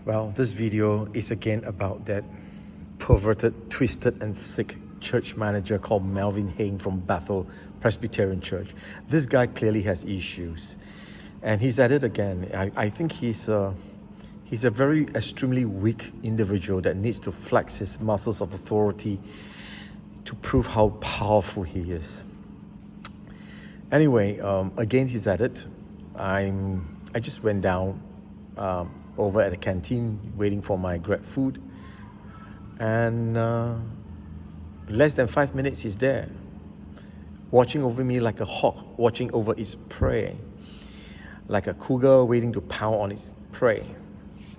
Well, this video is again about that perverted, twisted, and sick church manager called Melvin Heng from Bethel Presbyterian Church. This guy clearly has issues, and he's at it again. I think he's a very extremely weak individual that needs to flex his muscles of authority to prove how powerful he is. Anyway, again, he's at it. I just went down over at the canteen waiting for my grab food, and less than 5 minutes he's there, watching over me like a hawk watching over its prey, like a cougar waiting to pound on its prey.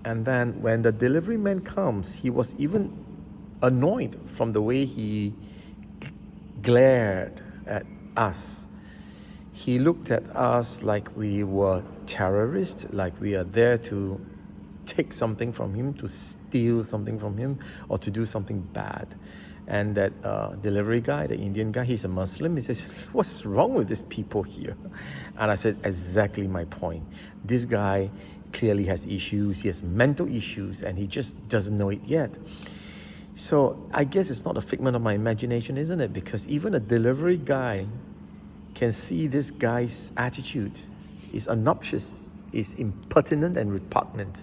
And then when the delivery man comes, he was even annoyed from the way he glared at us. He looked at us like we were terrorists, like we are there to take something from him, to steal something from him, or to do something bad. And that delivery guy, the Indian guy, he's a Muslim. He says, "What's wrong with these people here?" And I said, exactly my point. This guy clearly has issues. He has mental issues, and he just doesn't know it yet. So I guess it's not a figment of my imagination, isn't it? Because even a delivery guy can see this guy's attitude is obnoxious, is impertinent and repugnant.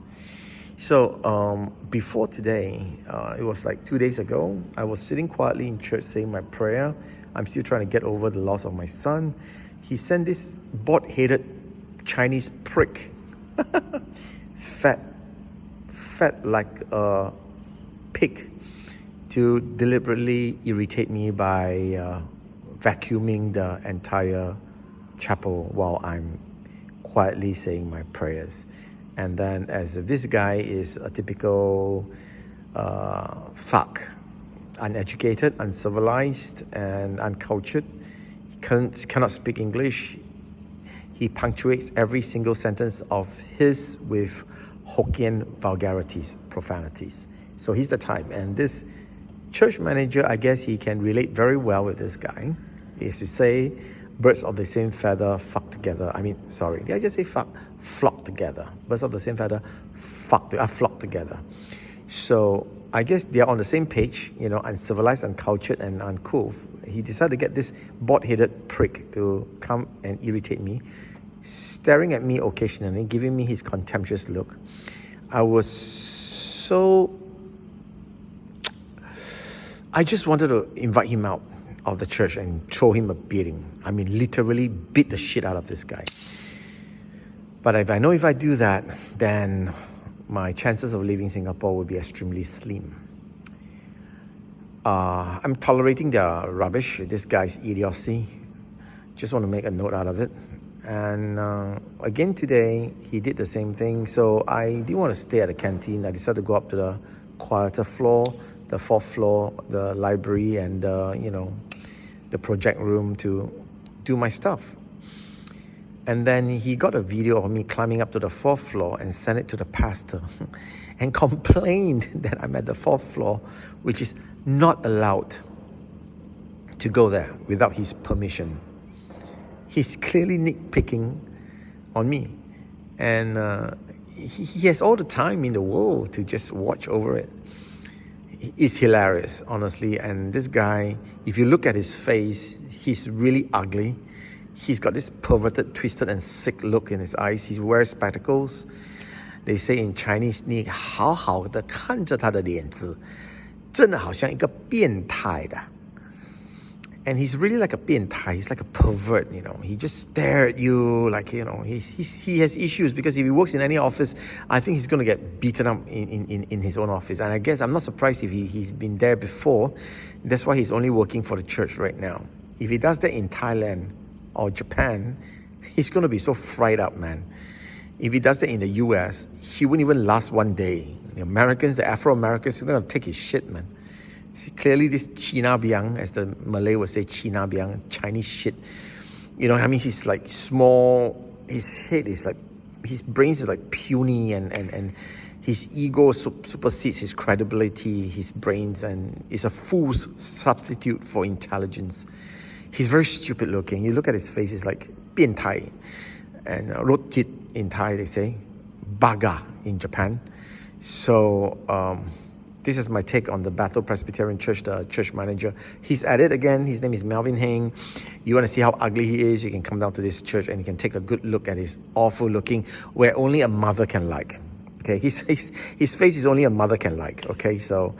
So before today, it was like 2 days ago, I was sitting quietly in church saying my prayer. I'm still trying to get over the loss of my son. He sent this bald-headed Chinese prick, fat like a pig, to deliberately irritate me by vacuuming the entire chapel while I'm quietly saying my prayers. And then, as if this guy is a typical fuck, uneducated, uncivilized, and uncultured, he cannot speak English. He punctuates every single sentence of his with Hokkien vulgarities, profanities. So he's the type. And this church manager, I guess he can relate very well with this guy. Is to say, birds of the same feather flock together. Did I just say fuck? Flock together. Birds of the same feather flock together. So I guess they are on the same page, uncivilized, uncultured, and uncouth. He decided to get this bald-headed prick to come and irritate me, staring at me occasionally, giving me his contemptuous look. I just wanted to invite him out of the church and throw him a beating. Literally beat the shit out of this guy. But if I do that, then my chances of leaving Singapore will be extremely slim. I'm tolerating their rubbish, this guy's idiocy. Just want to make a note out of it. And again today, he did the same thing. So I didn't want to stay at the canteen. I decided to go up to the quieter floor, the 4th floor, the library, and the project room to do my stuff. And then he got a video of me climbing up to the 4th floor and sent it to the pastor and complained that I'm at the 4th floor, which is not allowed to go there without his permission. He's clearly nitpicking on me. And he has all the time in the world to just watch over it. It's hilarious, honestly. And this guy, if you look at his face, he's really ugly. He's got this perverted, twisted, and sick look in his eyes. He wears spectacles. They say in Chinese, 你好好的看着他的脸子，真的好像一个变态的。And he's really like a 变态. He's like a pervert, He just stare at you like, he has issues, because if he works in any office, I think he's going to get beaten up in his own office. And I guess I'm not surprised if he's been there before. That's why he's only working for the church right now. If he does that in Thailand or Japan, he's going to be so fried up, man. If he does that in the US, he wouldn't even last one day. The Americans, the Afro-Americans, he's going to take his shit, man. Clearly this China biang, as the Malay would say, China biang, Chinese shit. He's like small, his head is like, his brains is like puny, and his ego supersedes his credibility, his brains, and is a fool's substitute for intelligence. He's very stupid looking. You look at his face, he's like 变态, and rotjit in Thai they say, baga in Japan. So this is my take on the Bethel Presbyterian Church, the church manager. He's at it again. His name is Melvin Heng. You want to see how ugly he is, you can come down to this church and you can take a good look at his awful looking, where only a mother can like. Okay, his face is only a mother can like. Okay, so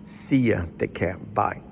see ya. Take care. Bye.